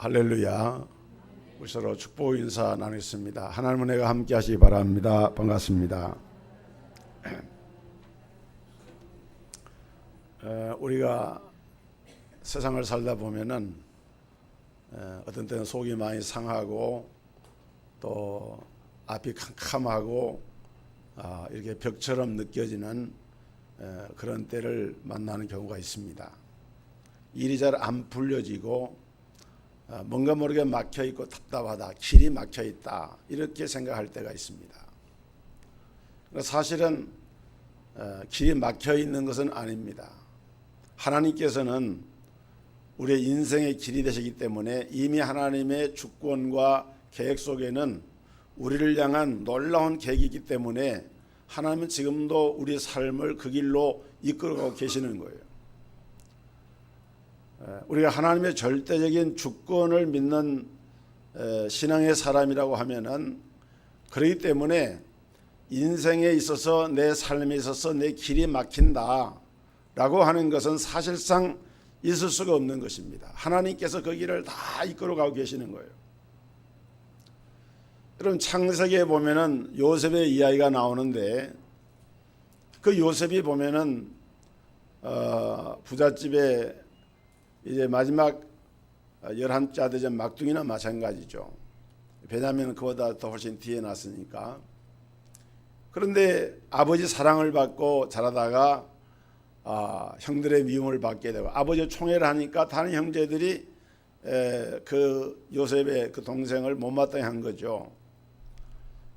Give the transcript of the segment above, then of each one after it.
할렐루야. 우리 서로 축복 인사 나누겠습니다. 하나님의 은혜가 함께 하시기 바랍니다. 반갑습니다. 우리가 세상을 살다 보면은 어떤 때는 속이 많이 상하고 또 앞이 캄캄하고 이렇게 벽처럼 느껴지는 그런 때를 만나는 경우가 있습니다. 일이 잘 안 풀려지고 뭔가 모르게 막혀있고 답답하다, 길이 막혀있다 이렇게 생각할 때가 있습니다. 사실은 길이 막혀있는 것은 아닙니다. 하나님께서는 우리의 인생의 길이 되시기 때문에 이미 하나님의 주권과 계획 속에는 우리를 향한 놀라운 계획이 있기 때문에 하나님은 지금도 우리 삶을 그 길로 이끌어가고 계시는 거예요. 우리가 하나님의 절대적인 주권을 믿는 신앙의 사람이라고 하면은 그렇기 때문에 인생에 있어서 내 삶에 있어서 내 길이 막힌다 라고 하는 것은 사실상 있을 수가 없는 것입니다. 하나님께서 그 길을 다 이끌어가고 계시는 거예요. 여러분 창세기에 보면은 요셉의 이야기가 나오는데 그 요셉이 보면은 부잣집에 이제 마지막 11째 아들 막둥이나 마찬가지죠. 베냐민은 그보다 더 훨씬 뒤에 났으니까. 그런데 아버지 사랑을 받고 자라다가 형들의 미움을 받게 되고 아버지 총애를 하니까 다른 형제들이 그 요셉의 그 동생을 못마땅해 한 거죠.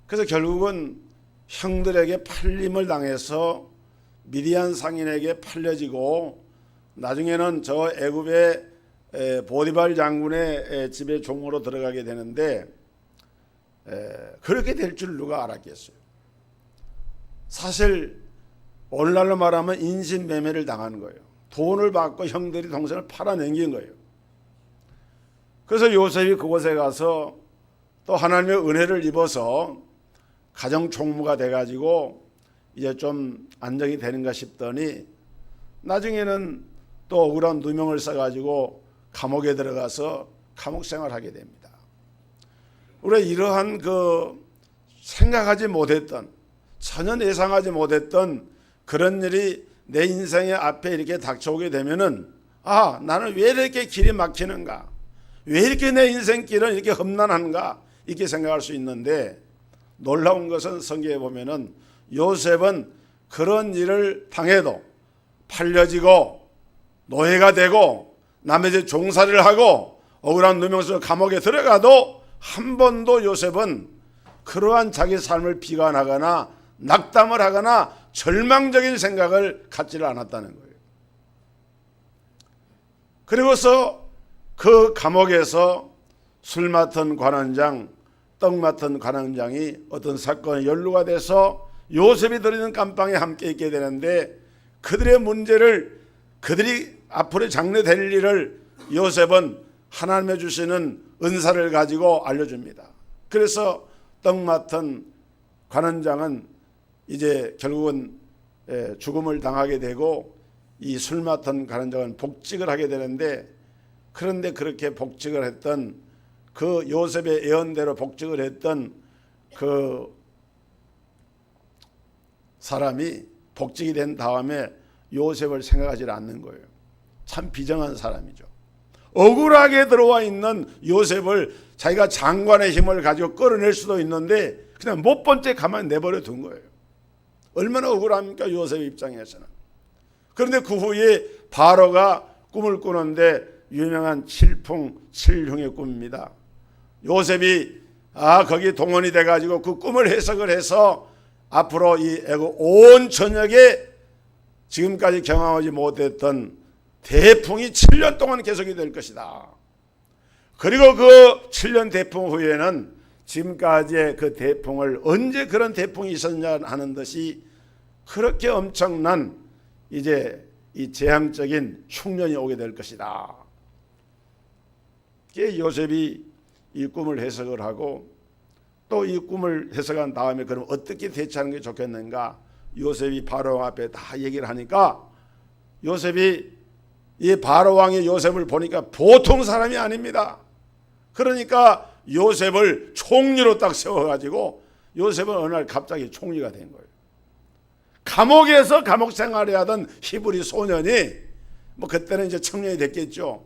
그래서 결국은 형들에게 팔림을 당해서 미디안 상인에게 팔려지고 나중에는 저 애굽의 보디발 장군의 집에 종으로 들어가게 되는데 그렇게 될 줄 누가 알았겠어요. 사실 오늘날로 말하면 인신매매를 당하는 거예요. 돈을 받고 형들이 동생을 팔아넘긴 거예요. 그래서 요셉이 그곳에 가서 또 하나님의 은혜를 입어서 가정 총무가 돼가지고 이제 좀 안정이 되는가 싶더니 나중에는 또 억울한 누명을 써가지고 감옥에 들어가서 감옥 생활하게 됩니다. 우리가 이러한 그 생각하지 못했던 전혀 예상하지 못했던 그런 일이 내 인생의 앞에 이렇게 닥쳐오게 되면은 나는 왜 이렇게 길이 막히는가, 왜 이렇게 내 인생길은 이렇게 험난한가 이렇게 생각할 수 있는데 놀라운 것은 성경에 보면은 요셉은 그런 일을 당해도 팔려지고 노예가 되고 남의 집 종살이를 하고 억울한 누명으로 감옥에 들어가도 한 번도 요셉은 그러한 자기 삶을 비관하거나 낙담을 하거나 절망적인 생각을 갖지를 않았다는 거예요. 그리고서 그 감옥에서 술 맡은 관원장, 떡 맡은 관원장이 어떤 사건에 연루가 돼서 요셉이 들어있는 감방에 함께 있게 되는데 그들의 문제를 그들이 앞으로 장래될 일을 요셉은 하나님의 주시는 은사를 가지고 알려줍니다. 그래서 떡 맡은 관원장은 이제 결국은 죽음을 당하게 되고 이 술 맡은 관원장은 복직을 하게 되는데 그런데 그렇게 복직을 했던 그 요셉의 예언대로 복직을 했던 그 사람이 복직이 된 다음에 요셉을 생각하지 않는 거예요. 참 비정한 사람이죠. 억울하게 들어와 있는 요셉을 자기가 장관의 힘을 가지고 끌어낼 수도 있는데 그냥 못 본 채 가만히 내버려 둔 거예요. 얼마나 억울합니까 요셉 입장에서는. 그런데 그 후에 바로가 꿈을 꾸는데 유명한 칠풍칠흉의 꿈입니다. 요셉이 거기 동원이 돼가지고 그 꿈을 해석을 해서 앞으로 이 애굽 온 전역에 지금까지 경험하지 못했던 대풍이 7년 동안 계속이 될 것이다. 그리고 그 7년 대풍 후에는 지금까지의 그 대풍을 언제 그런 대풍이 있었냐 하는 듯이 그렇게 엄청난 이제 이 재앙적인 흉년이 오게 될 것이다. 이게 요셉이 이 꿈을 해석을 하고 또 이 꿈을 해석한 다음에 그럼 어떻게 대처하는 게 좋겠는가 요셉이 바로 앞에 다 얘기를 하니까 요셉이 이 바로 왕의 요셉을 보니까 보통 사람이 아닙니다. 그러니까 요셉을 총리로 딱 세워가지고 요셉은 어느 날 갑자기 총리가 된 거예요. 감옥에서 감옥 생활을 하던 히브리 소년이 뭐 그때는 이제 청년이 됐겠죠.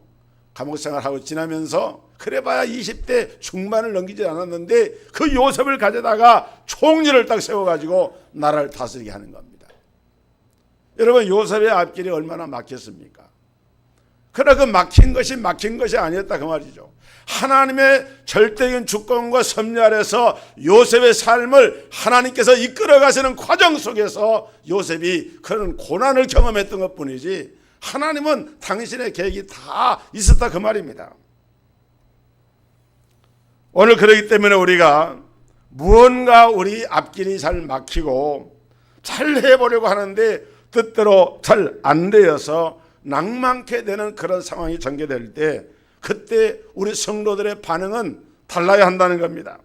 감옥 생활하고 지나면서 그래봐야 20대 중반을 넘기지 않았는데 그 요셉을 가져다가 총리를 딱 세워가지고 나라를 다스리게 하는 겁니다. 여러분, 요셉의 앞길이 얼마나 막혔습니까? 그러나 그 막힌 것이 아니었다 그 말이죠. 하나님의 절대적인 주권과 섭리 아래서 요셉의 삶을 하나님께서 이끌어 가시는 과정 속에서 요셉이 그런 고난을 경험했던 것뿐이지 하나님은 당신의 계획이 다 있었다 그 말입니다. 오늘 그렇기 때문에 우리가 무언가 우리 앞길이 잘 막히고 잘 해보려고 하는데 뜻대로 잘 안 되어서 낭만케 되는 그런 상황이 전개될 때 그때 우리 성도들의 반응은 달라야 한다는 겁니다.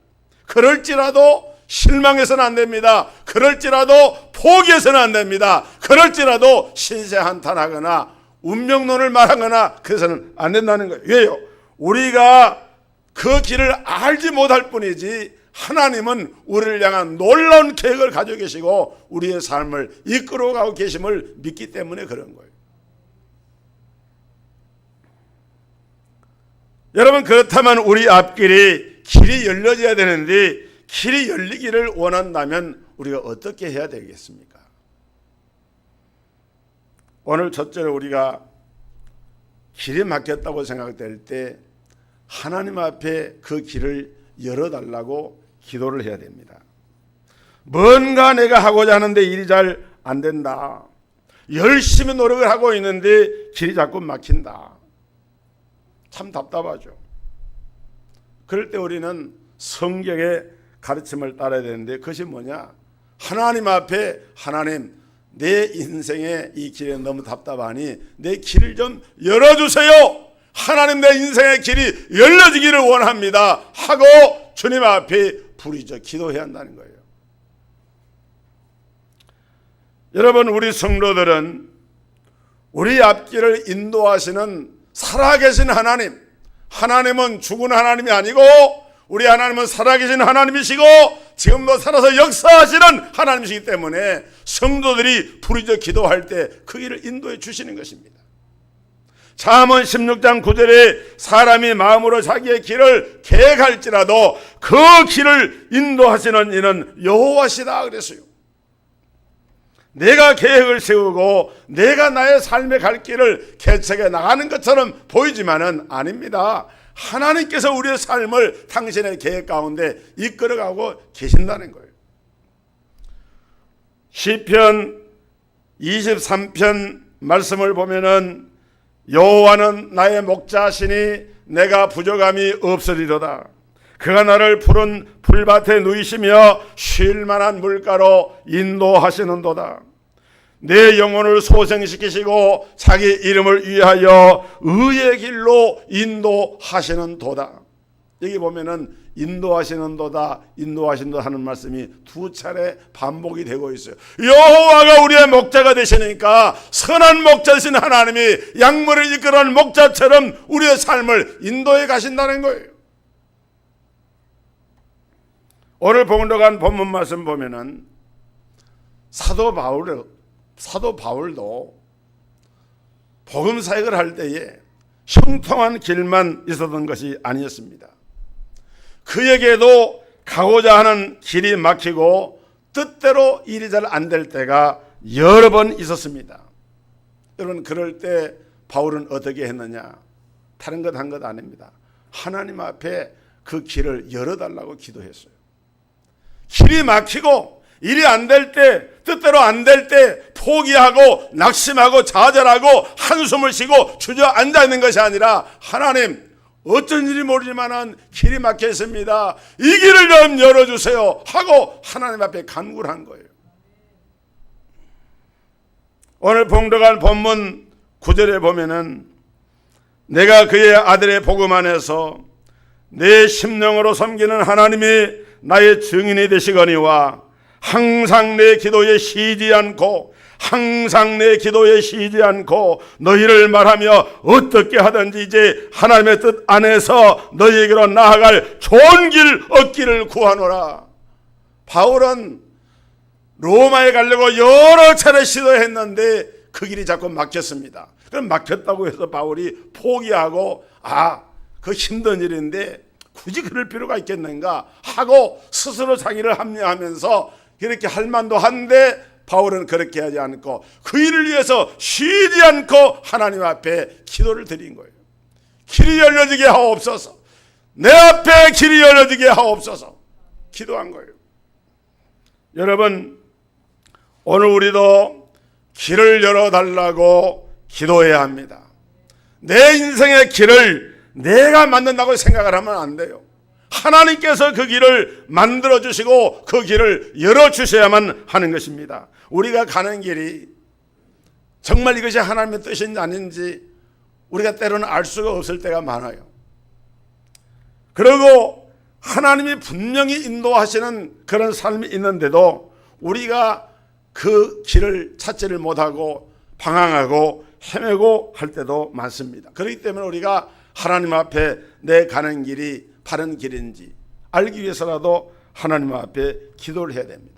그럴지라도 실망해서는 안 됩니다. 그럴지라도 포기해서는 안 됩니다. 그럴지라도 신세한탄하거나 운명론을 말하거나 그래서는 안 된다는 거예요. 왜요? 우리가 그 길을 알지 못할 뿐이지 하나님은 우리를 향한 놀라운 계획을 가지고 계시고 우리의 삶을 이끌어가고 계심을 믿기 때문에 그런 거예요. 여러분, 그렇다면 우리 앞길이 길이 열려져야 되는데 길이 열리기를 원한다면 우리가 어떻게 해야 되겠습니까? 오늘 첫째로 우리가 길이 막혔다고 생각될 때 하나님 앞에 그 길을 열어달라고 기도를 해야 됩니다. 뭔가 내가 하고자 하는데 일이 잘 안 된다. 열심히 노력을 하고 있는데 길이 자꾸 막힌다. 참 답답하죠. 그럴 때 우리는 성경의 가르침을 따라야 되는데 그것이 뭐냐? 하나님 앞에 하나님, 내 인생의 이 길이 너무 답답하니 내 길을 좀 열어주세요. 하나님, 내 인생의 길이 열려지기를 원합니다 하고 주님 앞에 부르짖어 기도해야 한다는 거예요. 여러분, 우리 성도들은 우리 앞길을 인도하시는 살아계신 하나님, 하나님은 죽은 하나님이 아니고 우리 하나님은 살아계신 하나님이시고 지금도 살아서 역사하시는 하나님이시기 때문에 성도들이 부르짖어 기도할 때 그 길을 인도해 주시는 것입니다. 잠언 16장 9절에 사람이 마음으로 자기의 길을 계획할지라도 그 길을 인도하시는 이는 여호와시다 그랬어요. 내가 계획을 세우고 내가 나의 삶의 갈 길을 개척해 나가는 것처럼 보이지만은 아닙니다. 하나님께서 우리의 삶을 당신의 계획 가운데 이끌어가고 계신다는 거예요. 시편 23편 말씀을 보면은 여호와는 나의 목자시니 내가 부족함이 없으리로다. 그가 나를 푸른 풀밭에 누이시며 쉴 만한 물가로 인도하시는도다. 내 영혼을 소생시키시고 자기 이름을 위하여 의의 길로 인도하시는도다. 여기 보면은 인도하시는도다, 인도하신도다 하는 말씀이 두 차례 반복이 되고 있어요. 여호와가 우리의 목자가 되시니까 선한 목자이신 하나님이 양물을 이끌어가는 목자처럼 우리의 삶을 인도해 가신다는 거예요. 오늘 봉독한 본문 말씀 보면은 사도 바울도 복음 사역을 할 때에 형통한 길만 있었던 것이 아니었습니다. 그에게도 가고자 하는 길이 막히고 뜻대로 일이 잘 안 될 때가 여러 번 있었습니다. 여러분, 그럴 때 바울은 어떻게 했느냐? 다른 것 한 것 아닙니다. 하나님 앞에 그 길을 열어달라고 기도했어요. 길이 막히고 일이 안 될 때, 뜻대로 안 될 때 포기하고 낙심하고 좌절하고 한숨을 쉬고 주저앉아 있는 것이 아니라 하나님, 어쩐 일이 모르지만은 길이 막혀 있습니다. 이 길을 좀 열어주세요 하고 하나님 앞에 간구를 한 거예요. 오늘 봉독한 본문 9절에 보면은 내가 그의 아들의 복음 안에서 내 심령으로 섬기는 하나님이 나의 증인이 되시거니와 항상 내 기도에 쉬지 않고 항상 내 기도에 쉬지 않고 너희를 말하며 어떻게 하든지 이제 하나님의 뜻 안에서 너희에게로 나아갈 좋은 길 얻기를 구하노라. 바울은 로마에 가려고 여러 차례 시도했는데 그 길이 자꾸 막혔습니다. 그럼 막혔다고 해서 바울이 포기하고 그 힘든 일인데 굳이 그럴 필요가 있겠는가 하고 스스로 자기를 합리화하면서 이렇게 할 만도 한데 바울은 그렇게 하지 않고 그 일을 위해서 쉬지 않고 하나님 앞에 기도를 드린 거예요. 길이 열려지게 하옵소서. 내 앞에 길이 열려지게 하옵소서. 기도한 거예요. 여러분, 오늘 우리도 길을 열어달라고 기도해야 합니다. 내 인생의 길을 내가 만든다고 생각을 하면 안 돼요. 하나님께서 그 길을 만들어주시고 그 길을 열어주셔야만 하는 것입니다. 우리가 가는 길이 정말 이것이 하나님의 뜻인지 아닌지 우리가 때로는 알 수가 없을 때가 많아요. 그리고 하나님이 분명히 인도하시는 그런 삶이 있는데도 우리가 그 길을 찾지를 못하고 방황하고 헤매고 할 때도 많습니다. 그렇기 때문에 우리가 하나님 앞에 내 가는 길이 바른 길인지 알기 위해서라도 하나님 앞에 기도를 해야 됩니다.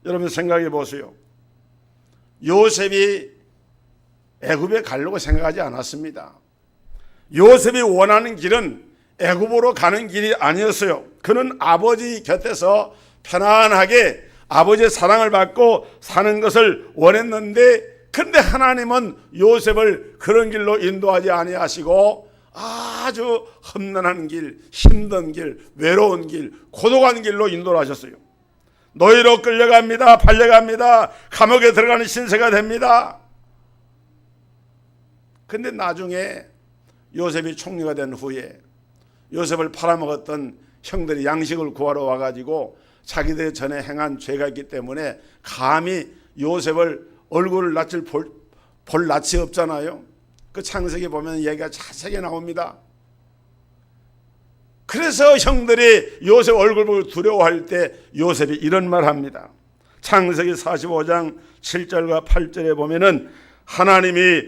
여러분 생각해 보세요. 요셉이 애굽에 가려고 생각하지 않았습니다. 요셉이 원하는 길은 애굽으로 가는 길이 아니었어요. 그는 아버지 곁에서 편안하게 아버지의 사랑을 받고 사는 것을 원했는데 그런데 하나님은 요셉을 그런 길로 인도하지 아니하시고 아주 험난한 길, 힘든 길, 외로운 길, 고독한 길로 인도를 하셨어요. 노예로 끌려갑니다. 팔려갑니다. 감옥에 들어가는 신세가 됩니다. 근데 나중에 요셉이 총리가 된 후에 요셉을 팔아먹었던 형들이 양식을 구하러 와가지고 자기들 전에 행한 죄가 있기 때문에 감히 요셉을 얼굴을 낯을 볼 낯이 없잖아요. 그 창세기 보면 얘기가 자세하게 나옵니다. 그래서 형들이 요셉 얼굴 보고 두려워할 때 요셉이 이런 말 합니다. 창세기 45장 7절과 8절에 보면은 하나님이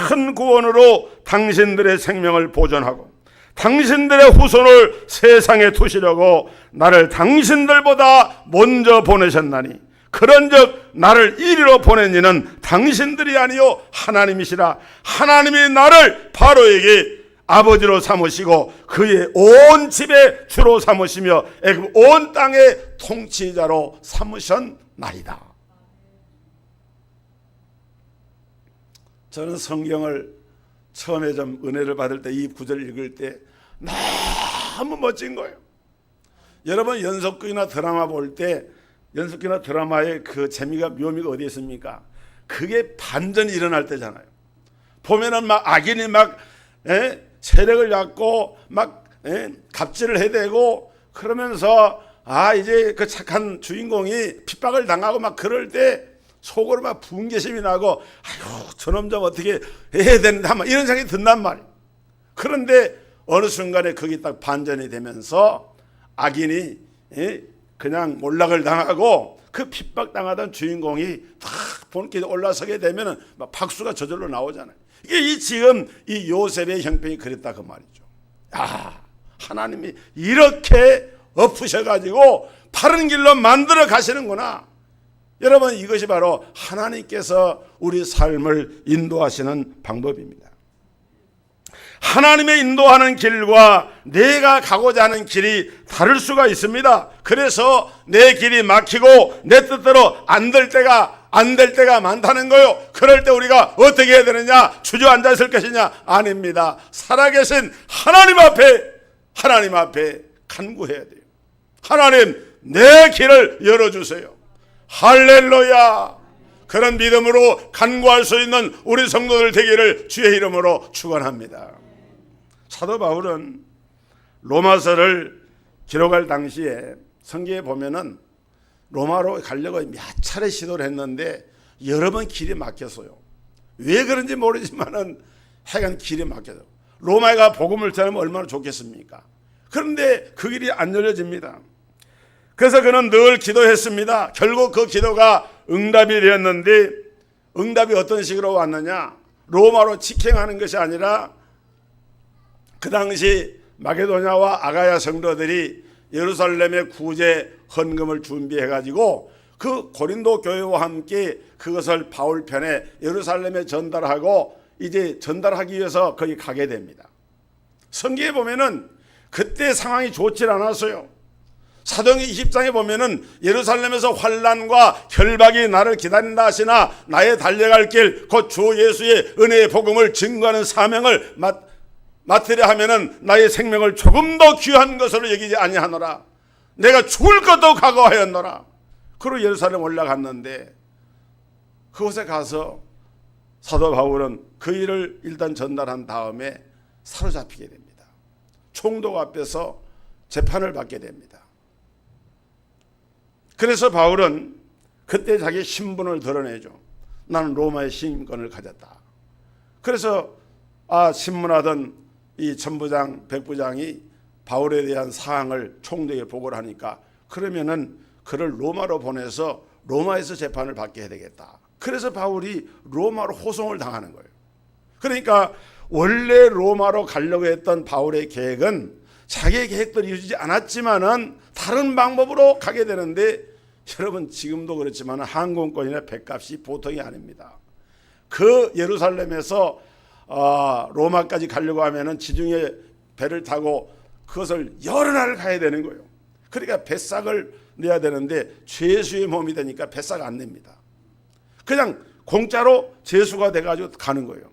큰 구원으로 당신들의 생명을 보존하고 당신들의 후손을 세상에 두시려고 나를 당신들보다 먼저 보내셨나니 그런즉 나를 이리로 보낸 이는 당신들이 아니요 하나님이시라. 하나님이 나를 바로에게 아버지로 삼으시고 그의 온 집의 주로 삼으시며 애굽 온 땅의 통치자로 삼으셨나이다. 저는 성경을 처음에 좀 은혜를 받을 때 이 구절을 읽을 때 너무 멋진 거예요. 여러분 연속극이나 드라마 볼 때 연속극이나 드라마의 그 재미가 묘미가 어디에 있습니까? 그게 반전이 일어날 때잖아요. 보면은 막 악인이 막 세력을 갖고 막 갑질을 해대고 그러면서 이제 그 착한 주인공이 핍박을 당하고 막 그럴 때 속으로 막 분개심이 나고 아유 저놈 좀 어떻게 해야 되는데 막 이런 생각이 든단 말이에요. 그런데 어느 순간에 거기 딱 반전이 되면서 악인이 그냥 몰락을 당하고 그 핍박당하던 주인공이 딱 본길에 올라서게 되면 막 박수가 저절로 나오잖아요. 이게 지금 이 요셉의 형편이 그랬다 그 말이죠. 하나님이 이렇게 엎으셔가지고 바른 길로 만들어 가시는구나. 여러분 이것이 바로 하나님께서 우리 삶을 인도하시는 방법입니다. 하나님의 인도하는 길과 내가 가고자 하는 길이 다를 수가 있습니다. 그래서 내 길이 막히고 내 뜻대로 안 될 때가 많다는 거요. 그럴 때 우리가 어떻게 해야 되느냐? 주저앉아 있을 것이냐? 아닙니다. 살아계신 하나님 앞에 간구해야 돼요. 하나님 내 길을 열어주세요. 할렐루야. 그런 믿음으로 간구할 수 있는 우리 성도들 되기를 주의 이름으로 축원합니다. 사도 바울은 로마서를 기록할 당시에 성경에 보면은 로마로 가려고 몇 차례 시도를 했는데 여러 번 길이 막혔어요. 왜 그런지 모르지만은 하여간 길이 막혀서 로마에 가 복음을 전하면 얼마나 좋겠습니까? 그런데 그 길이 안 열려집니다. 그래서 그는 늘 기도했습니다. 결국 그 기도가 응답이 되었는데 응답이 어떤 식으로 왔느냐? 로마로 직행하는 것이 아니라 그 당시 마게도냐와 아가야 성도들이 예루살렘의 구제 헌금을 준비해 가지고 그 고린도 교회와 함께 그것을 바울 편에 예루살렘에 전달하고 이제 전달하기 위해서 거기 가게 됩니다. 성경에 보면은 그때 상황이 좋지 않았어요. 사도행전 20장에 보면은 예루살렘에서 환난과 결박이 나를 기다린다 하시나 나의 달려갈 길 곧 주 예수의 은혜의 복음을 증거하는 사명을 맡으려 하면은 나의 생명을 조금 더 귀한 것으로 여기지 아니하노라. 내가 죽을 것도 각오하였노라. 그리고 예루살렘 올라갔는데 그곳에 가서 사도 바울은 그 일을 일단 전달한 다음에 사로잡히게 됩니다. 총독 앞에서 재판을 받게 됩니다. 그래서 바울은 그때 자기 신분을 드러내죠. 나는 로마의 시민권을 가졌다. 그래서 신문하던 이 천부장, 백부장이 바울에 대한 사항을 총독에 보고를 하니까 그러면은 그를 로마로 보내서 로마에서 재판을 받게 해야 되겠다. 그래서 바울이 로마로 호송을 당하는 거예요. 그러니까 원래 로마로 가려고 했던 바울의 계획은 자기의 계획대로 이루어지지 않았지만은 다른 방법으로 가게 되는데 여러분 지금도 그렇지만 항공권이나 배값이 보통이 아닙니다. 그 예루살렘에서 로마까지 가려고 하면은 지중해 배를 타고 그것을 여러 날을 가야 되는 거예요. 그러니까 배삭을 내야 되는데 죄수의 몸이 되니까 배삭 안 냅니다. 그냥 공짜로 죄수가 돼가지고 가는 거예요.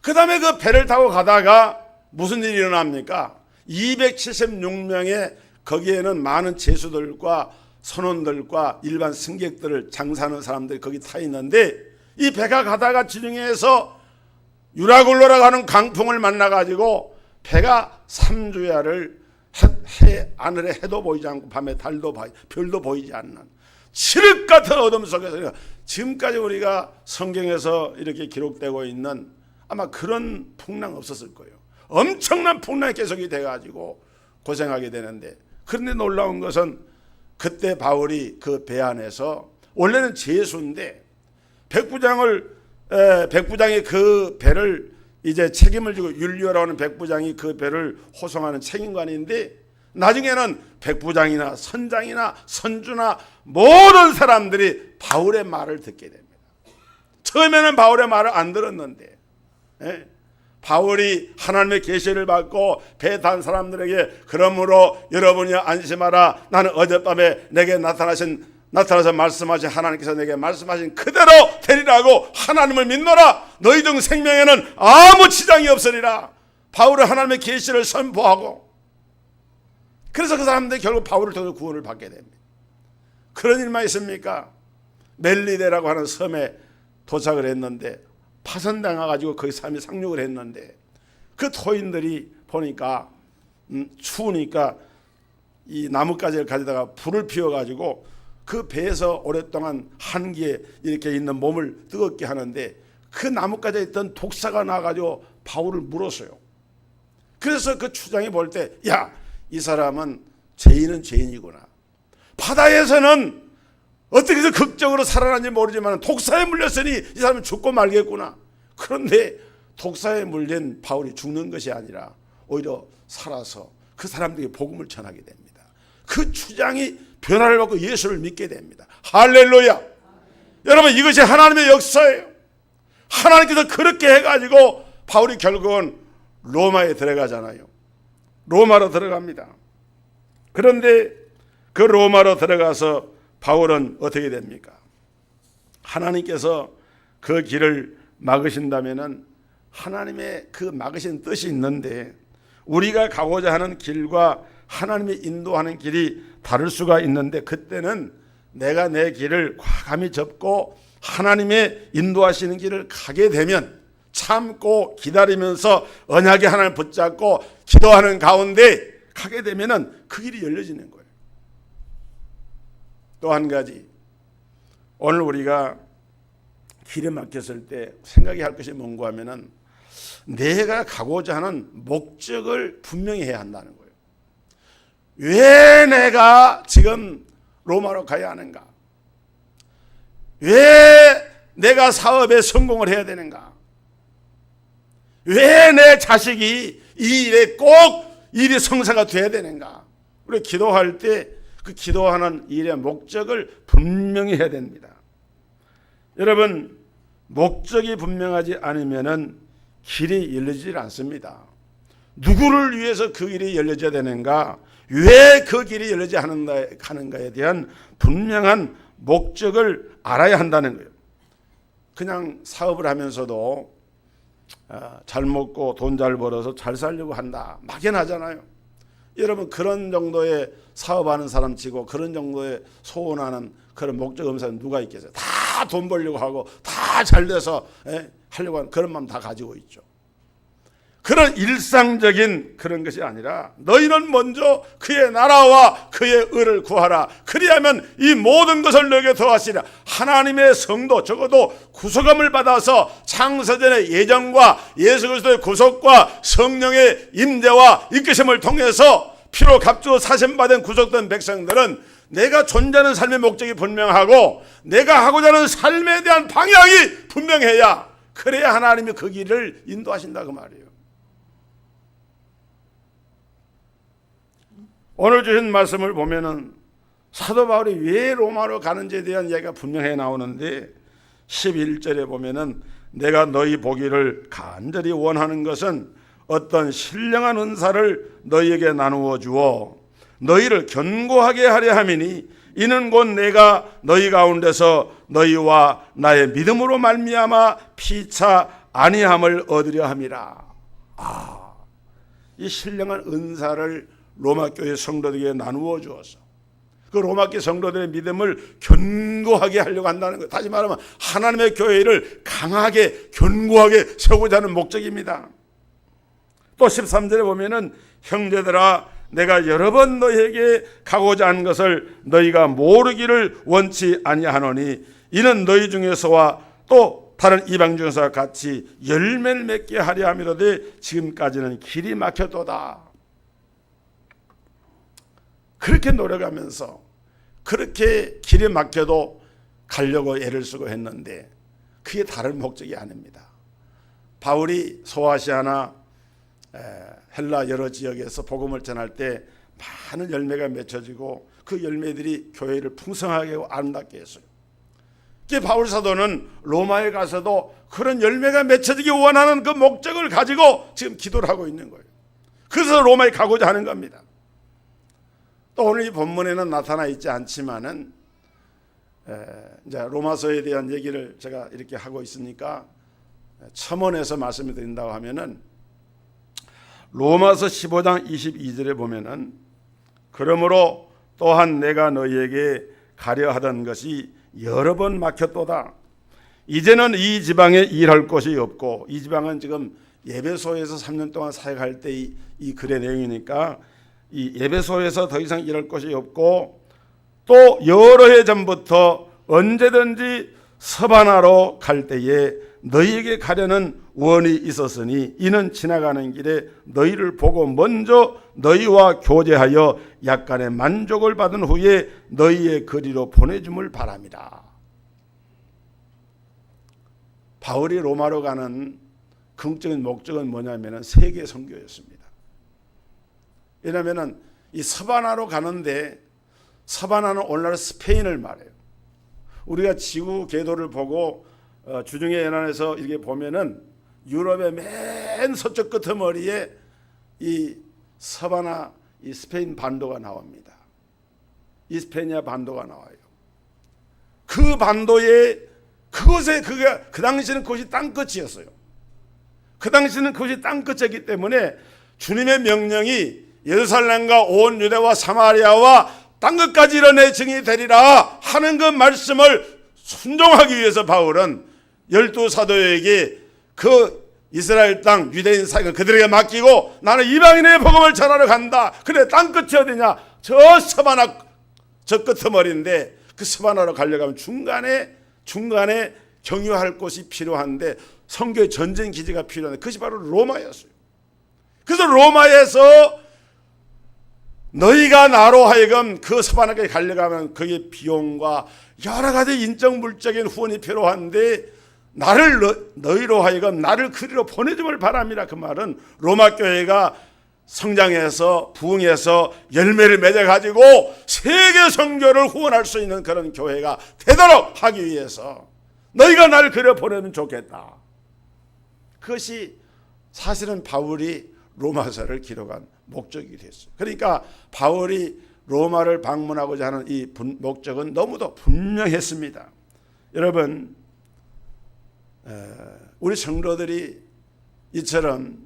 그 다음에 그 배를 타고 가다가 무슨 일이 일어납니까? 276명의 거기에는 많은 죄수들과 선원들과 일반 승객들을 장사하는 사람들이 거기 타 있는데 이 배가 가다가 지중해에서 유라굴로라 가는 강풍을 만나가지고 배가 3주야를 하늘에 해도 보이지 않고 밤에 달도 별도 보이지 않는 칠흑 같은 어둠 속에서 지금까지 우리가 성경에서 이렇게 기록되고 있는 아마 그런 풍랑 없었을 거예요. 엄청난 풍랑이 계속이 돼가지고 고생하게 되는데 그런데 놀라운 것은 그때 바울이 그 배 안에서 원래는 죄수인데 백부장이 그 배를 이제 책임을 지고 율리오라고 하는 백부장이 그 배를 호송하는 책임관인데 나중에는 백부장이나 선장이나 선주나 모든 사람들이 바울의 말을 듣게 됩니다. 처음에는 바울의 말을 안 들었는데 바울이 하나님의 계시를 받고 배 탄 사람들에게 그러므로 여러분이 안심하라. 나는 어젯밤에 내게 나타나서 말씀하신 하나님께서 내게 말씀하신 그대로 되리라고 하나님을 믿노라. 너희 등 생명에는 아무 지장이 없으리라. 바울은 하나님의 계시를 선포하고 그래서 그 사람들이 결국 바울을 통해서 구원을 받게 됩니다. 그런 일만 있습니까? 멜리데라고 하는 섬에 도착을 했는데 파선당해가지고 거기 삶이 상륙을 했는데 그 토인들이 보니까 추우니까 이 나뭇가지를 가져다가 불을 피워가지고 그 배에서 오랫동안 한기에 이렇게 있는 몸을 뜨겁게 하는데 그 나뭇가지에 있던 독사가 나가지고 바울을 물었어요. 그래서 그 추장이 볼 때 야, 이 사람은 죄인은 죄인이구나. 바다에서는 어떻게 해서 극적으로 살아난지 모르지만 독사에 물렸으니 이 사람은 죽고 말겠구나. 그런데 독사에 물린 바울이 죽는 것이 아니라 오히려 살아서 그 사람들에게 복음을 전하게 됩니다. 그 추장이 변화를 받고 예수를 믿게 됩니다. 할렐루야. 여러분 이것이 하나님의 역사예요. 하나님께서 그렇게 해가지고 바울이 결국은 로마에 들어가잖아요. 로마로 들어갑니다. 그런데 그 로마로 들어가서 바울은 어떻게 됩니까? 하나님께서 그 길을 막으신다면은 하나님의 그 막으신 뜻이 있는데 우리가 가고자 하는 길과 하나님의 인도하는 길이 다를 수가 있는데 그때는 내가 내 길을 과감히 접고 하나님의 인도하시는 길을 가게 되면 참고 기다리면서 언약의 하나님을 붙잡고 기도하는 가운데 가게 되면은 그 길이 열려지는 거예요. 또 한 가지 오늘 우리가 길에 막혔을 때 생각해야 할 것이 뭔가 하면은 내가 가고자 하는 목적을 분명히 해야 한다는 거예요. 왜 내가 지금 로마로 가야 하는가? 왜 내가 사업에 성공을 해야 되는가? 왜 내 자식이 이 일에 꼭 일이 성사가 돼야 되는가? 우리 기도할 때 그 기도하는 일의 목적을 분명히 해야 됩니다. 여러분, 목적이 분명하지 않으면 길이 열리질 않습니다. 누구를 위해서 그 길이 열려져야 되는가? 왜 그 길이 열리지 하는가에 대한 분명한 목적을 알아야 한다는 거예요. 그냥 사업을 하면서도 잘 먹고 돈 잘 벌어서 잘 살려고 한다, 막연하잖아요. 여러분, 그런 정도의 사업하는 사람 치고 그런 정도의 소원하는 그런 목적 없는 사람 누가 있겠어요? 다 돈 벌려고 하고 다 잘 돼서 하려고 하는 그런 마음 다 가지고 있죠. 그런 일상적인 그런 것이 아니라 너희는 먼저 그의 나라와 그의 의를 구하라. 그리하면 이 모든 것을 너에게 더하시리라. 하나님의 성도, 적어도 구속함을 받아서 창세전의 예정과 예수 그리스도의 구속과 성령의 임재와 이끄심을 통해서 피로 값주어 사심받은 구속된 백성들은 내가 존재하는 삶의 목적이 분명하고 내가 하고자 하는 삶에 대한 방향이 분명해야, 그래야 하나님이 그 길을 인도하신다 그 말이에요. 오늘 주신 말씀을 보면은 사도 바울이 왜 로마로 가는지에 대한 이야기가 분명히 나오는데 11절에 보면은 내가 너희 보기를 간절히 원하는 것은 어떤 신령한 은사를 너희에게 나누어 주어 너희를 견고하게 하려 함이니 이는 곧 내가 너희 가운데서 너희와 나의 믿음으로 말미암아 피차 아니함을 얻으려 함이라. 이 신령한 은사를 로마 교회 성도들에게 나누어 주어서 그 로마 교회 성도들의 믿음을 견고하게 하려고 한다는 것. 다시 말하면 하나님의 교회를 강하게 견고하게 세우고자 하는 목적입니다. 또 13절에 보면은 형제들아 내가 여러 번 너희에게 가고자 한 것을 너희가 모르기를 원치 아니하노니 이는 너희 중에서와 또 다른 이방 중에서와 같이 열매를 맺게 하려 함이로되 지금까지는 길이 막혔도다. 그렇게 노력하면서 그렇게 길이 막혀도 가려고 애를 쓰고 했는데 그게 다른 목적이 아닙니다. 바울이 소아시아나 헬라 여러 지역에서 복음을 전할 때 많은 열매가 맺혀지고 그 열매들이 교회를 풍성하게 하고 아름답게 했어요. 바울 사도는 로마에 가서도 그런 열매가 맺혀지기 원하는 그 목적을 가지고 지금 기도를 하고 있는 거예요. 그래서 로마에 가고자 하는 겁니다. 또 오늘 이 본문에는 나타나 있지 않지만은 이제 로마서에 대한 얘기를 제가 이렇게 하고 있으니까 첨언해서 말씀을 드린다고 하면은 로마서 15장 22절에 보면은 그러므로 또한 내가 너희에게 가려 하던 것이 여러 번 막혔도다. 이제는 이 지방에 일할 곳이 없고, 이 지방은 지금 예배소에서 3년 동안 사역할 때 이 글의 내용이니까 이 예배소에서 더 이상 일할 곳이 없고 또 여러 해 전부터 언제든지 서바나로 갈 때에 너희에게 가려는 원이 있었으니 이는 지나가는 길에 너희를 보고 먼저 너희와 교제하여 약간의 만족을 받은 후에 너희의 거리로 보내줌을 바랍니다. 바울이 로마로 가는 궁극적인 목적은 뭐냐면 세계 선교였습니다. 왜냐하면 이 서바나로 가는데 서바나는 오늘날 스페인을 말해요. 우리가 지구 궤도를 보고 주중에 연안에서 이렇게 보면은 유럽의 맨 서쪽 끄트머리에 이 서바나, 이 스페인 반도가 나옵니다. 이스페니아 반도가 나와요. 그 반도에 그곳에 그 당시에는 그것이 땅끝이었어요. 그 당시에는 그것이 땅끝이었기 때문에 주님의 명령이 예루살렘과 온 유대와 사마리아와 땅끝까지 이르내 증이 되리라 하는 그 말씀을 순종하기 위해서 바울은 12사도에게 그 이스라엘 땅 유대인 사역을 그들에게 맡기고 나는 이방인의 복음을 전하러 간다. 그래, 땅끝이 어디냐? 저 서바나 저 끄트머리인데 그 서바나로 가려면 중간에 경유할 곳이 필요한데 선교의 전쟁 기지가 필요한데 그것이 바로 로마였어요. 그래서 로마에서 너희가 나로 하여금 그 서바나까지 가려면 그게 비용과 여러 가지 인적 물적인 후원이 필요한데 너희로 하여금 나를 그리로 보내줌을 바랍니다. 그 말은 로마 교회가 성장해서 부흥해서 열매를 맺어가지고 세계 선교를 후원할 수 있는 그런 교회가 되도록 하기 위해서 너희가 나를 그려 보내면 좋겠다. 그것이 사실은 바울이 로마서를 기록한 목적이 됐어요. 그러니까 바울이 로마를 방문하고자 하는 이 목적은 너무도 분명했습니다. 여러분, 우리 성도들이 이처럼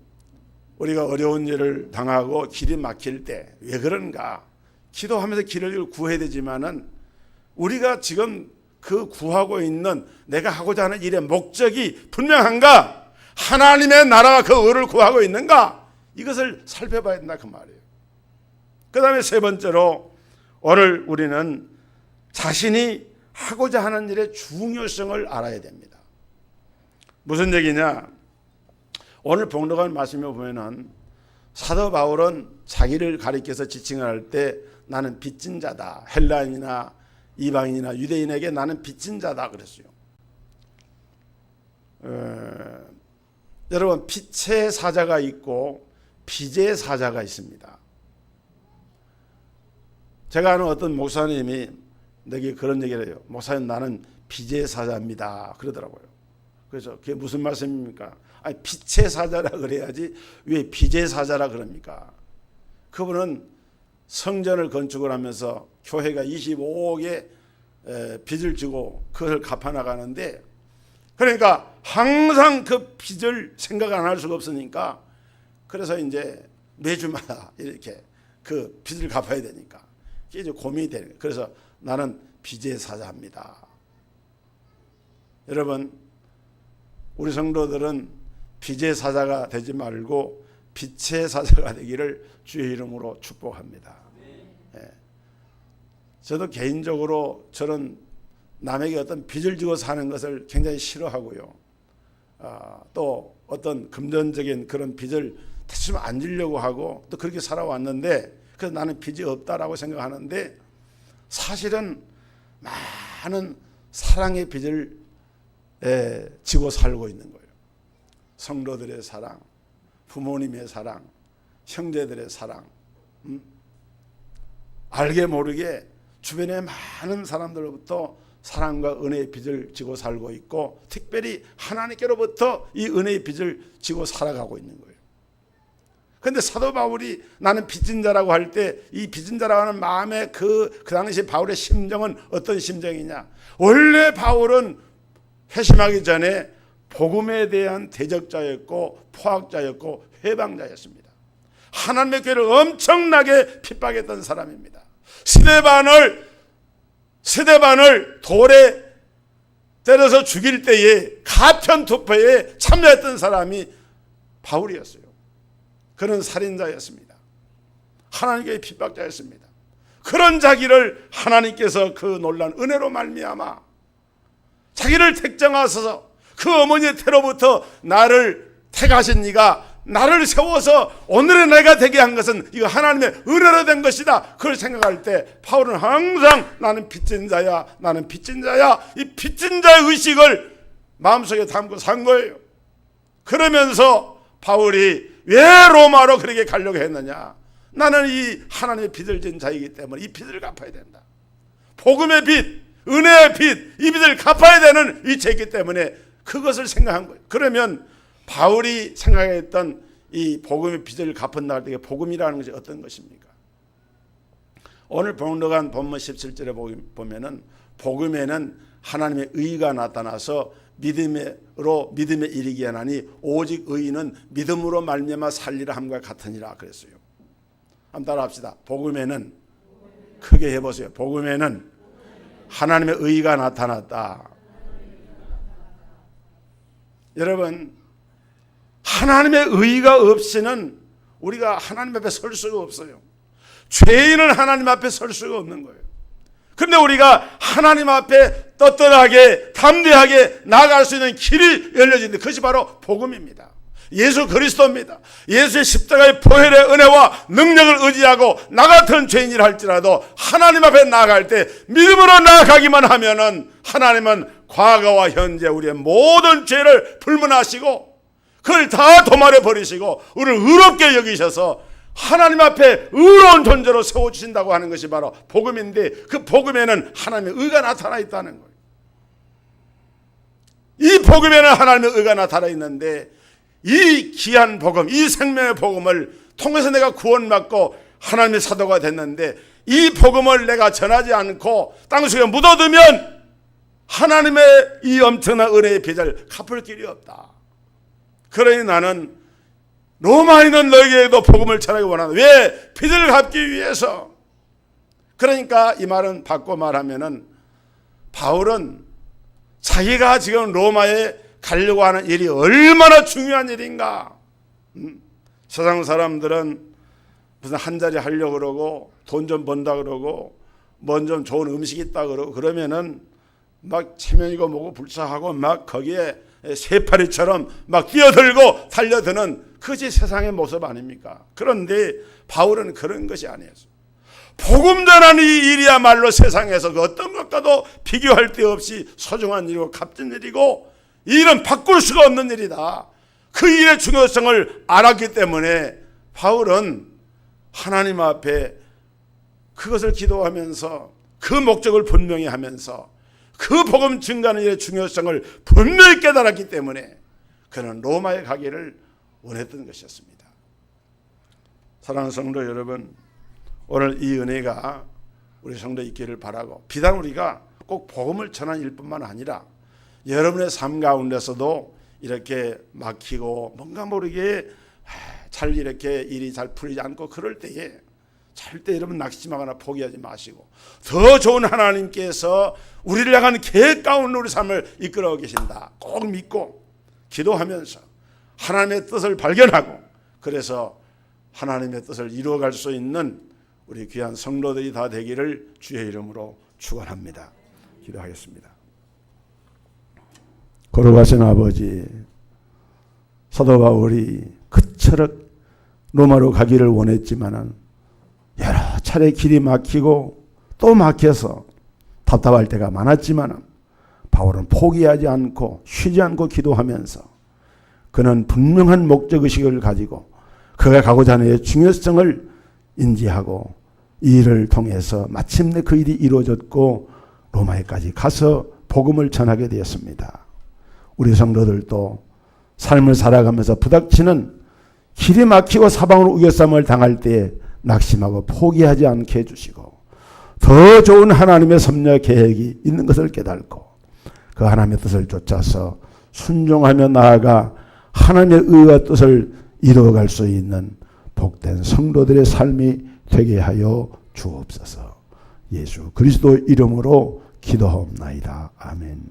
우리가 어려운 일을 당하고 길이 막힐 때 왜 그런가? 기도하면서 길을 구해야 되지만은 우리가 지금 그 구하고 있는 내가 하고자 하는 일의 목적이 분명한가? 하나님의 나라와 그 의를 구하고 있는가? 이것을 살펴봐야 된다 그 말이에요. 그 다음에 세 번째로 오늘 우리는 자신이 하고자 하는 일의 중요성을 알아야 됩니다. 무슨 얘기냐? 오늘 봉독한 말씀에 보면은 사도 바울은 자기를 가리켜서 지칭을 할 때 나는 빚진 자다. 헬라인이나 이방인이나 유대인에게 나는 빚진 자다 그랬어요. 여러분, 빛의 사자가 있고 빚의 사자가 있습니다. 제가 아는 어떤 목사님이 내게 그런 얘기를 해요. 목사님, 나는 빚의 사자입니다 그러더라고요. 그래서 그게 무슨 말씀입니까? 아니, 빛의 사자라 그래야지 왜 빚의 사자라 그럽니까? 그분은 성전을 건축을 하면서 교회가 25억의 빚을 지고 그걸 갚아나가는데, 그러니까 항상 그 빚을 생각 안 할 수가 없으니까, 그래서 이제 매주마다 이렇게 그 빚을 갚아야 되니까 이게 이제 고민이 되는 거예요. 그래서 나는 빚의 사자입니다. 여러분, 우리 성도들은 빚의 사자가 되지 말고 빛의 사자가 되기를 주의 이름으로 축복합니다. 예. 저도 개인적으로 저는 남에게 어떤 빚을 지고 사는 것을 굉장히 싫어하고요. 또 어떤 금전적인 그런 빚을 대충 안 지려고 하고 또 그렇게 살아왔는데, 그래서 나는 빚이 없다라고 생각하는데 사실은 많은 사랑의 빚을 지고 살고 있는 거예요. 성도들의 사랑, 부모님의 사랑, 형제들의 사랑, 알게 모르게 주변의 많은 사람들로부터 사랑과 은혜의 빚을 지고 살고 있고, 특별히 하나님께로부터 이 은혜의 빚을 지고 살아가고 있는 거예요. 그런데 사도 바울이 나는 빚진 자라고 할 때 이 빚진 자라고 하는 마음의 그 당시 바울의 심정은 어떤 심정이냐? 원래 바울은 회심하기 전에 복음에 대한 대적자였고 포학자였고 회방자였습니다. 하나님의 교회를 엄청나게 핍박했던 사람입니다. 스데반을 돌에 때려서 죽일 때에 가편 투표에 참여했던 사람이 바울이었어요. 그는 살인자였습니다. 하나님께 핍박자였습니다. 그런 자기를 하나님께서 그 놀란 은혜로 말미암아 자기를 택정하셔서 그 어머니의 태로부터 나를 택하신 이가 나를 세워서 오늘의 내가 되게 한 것은 이거 하나님의 은혜로 된 것이다. 그걸 생각할 때 바울은 항상 나는 빚진 자야, 나는 빚진 자야, 이 빚진 자의 의식을 마음속에 담고 산 거예요. 그러면서 바울이 왜 로마로 그렇게 가려고 했느냐? 나는 이 하나님의 빚을 진 자이기 때문에 이 빚을 갚아야 된다. 복음의 빚, 은혜의 빚, 이 빚을 갚아야 되는 이 죄이기 때문에 그것을 생각한 거예요. 그러면 바울이 생각했던 이 복음의 빚을 갚은다 때 복음이라는 것이 어떤 것입니까? 오늘 봉독한 본문 17절에 보면은 복음에는 하나님의 의가 나타나서 믿음으로 믿음에 이르게 하나니 오직 의인은 믿음으로 말미암아 살리라 함과 같으니라 그랬어요. 한번 따라합시다. 복음에는, 크게 해보세요. 복음에는 하나님의 의가 나타났다. 여러분, 하나님의 의가 없이는 우리가 하나님 앞에 설 수가 없어요. 죄인은 하나님 앞에 설 수가 없는 거예요. 그런데 우리가 하나님 앞에 떳떳하게 담대하게 나아갈 수 있는 길이 열려지는데 그것이 바로 복음입니다. 예수 그리스도입니다. 예수의 십자가의 보혈의 은혜와 능력을 의지하고 나 같은 죄인이라 할지라도 하나님 앞에 나아갈 때 믿음으로 나아가기만 하면은 하나님은 과거와 현재 우리의 모든 죄를 불문하시고 그걸 다 도말해 버리시고 우리를 의롭게 여기셔서 하나님 앞에 의로운 존재로 세워주신다고 하는 것이 바로 복음인데, 그 복음에는 하나님의 의가 나타나 있다는 거예요. 이 복음에는 하나님의 의가 나타나 있는데, 이 귀한 복음, 이 생명의 복음을 통해서 내가 구원받고 하나님의 사도가 됐는데, 이 복음을 내가 전하지 않고 땅속에 묻어두면 하나님의 이 엄청난 은혜의 빚을 갚을 길이 없다. 그러니 나는 로마에 있는 너희에게도 복음을 전하기 원한다. 왜? 빚을 갚기 위해서. 그러니까 이 말은 바꿔 말하면은 바울은 자기가 지금 로마에 가려고 하는 일이 얼마나 중요한 일인가. 세상 사람들은 무슨 한 자리 하려고 그러고 돈 좀 번다 그러고 뭔 좀 좋은 음식이 있다 그러고 그러면은 막 체면이고 뭐고 불사하고 막 거기에 새파리처럼 막 뛰어들고 달려드는 그것이 세상의 모습 아닙니까? 그런데 바울은 그런 것이 아니었어요. 복음 전하는 이 일이야말로 세상에서 그 어떤 것과도 비교할 데 없이 소중한 일이고 값진 일이고 이 일은 바꿀 수가 없는 일이다. 그 일의 중요성을 알았기 때문에 바울은 하나님 앞에 그것을 기도하면서 그 목적을 분명히 하면서 그 복음 증가하는 일의 중요성을 분명히 깨달았기 때문에 그는 로마에 가기를 원했던 것이었습니다. 사랑하는 성도 여러분, 오늘 이 은혜가 우리 성도에 있기를 바라고, 비단 우리가 꼭 복음을 전하는 일뿐만 아니라 여러분의 삶 가운데서도 이렇게 막히고 뭔가 모르게 잘 이렇게 일이 잘 풀리지 않고 그럴 때에 절대 여러분 낙심하거나 포기하지 마시고 더 좋은 하나님께서 우리를 향한 계획 가운데 우리 삶을 이끌어 계신다 꼭 믿고 기도하면서 하나님의 뜻을 발견하고 그래서 하나님의 뜻을 이루어갈 수 있는 우리 귀한 성도들이 다 되기를 주의 이름으로 축원합니다. 기도하겠습니다. 걸어가신 아버지, 사도 바울이 그처럼 로마로 가기를 원했지만은 여러 차례 길이 막히고 또 막혀서 답답할 때가 많았지만 바울은 포기하지 않고 쉬지 않고 기도하면서 그는 분명한 목적의식을 가지고 그가 가고자 하는 일의 중요성을 인지하고 이 일을 통해서 마침내 그 일이 이루어졌고 로마에까지 가서 복음을 전하게 되었습니다. 우리 성도들도 삶을 살아가면서 부닥치는 길이 막히고 사방으로 우겨쌈을 당할 때에 낙심하고 포기하지 않게 해주시고 더 좋은 하나님의 섭려 계획이 있는 것을 깨닫고 그 하나님의 뜻을 쫓아서 순종하며 나아가 하나님의 의와 뜻을 이루어갈 수 있는 복된 성도들의 삶이 되게 하여 주옵소서. 예수 그리스도 이름으로 기도하옵나이다. 아멘.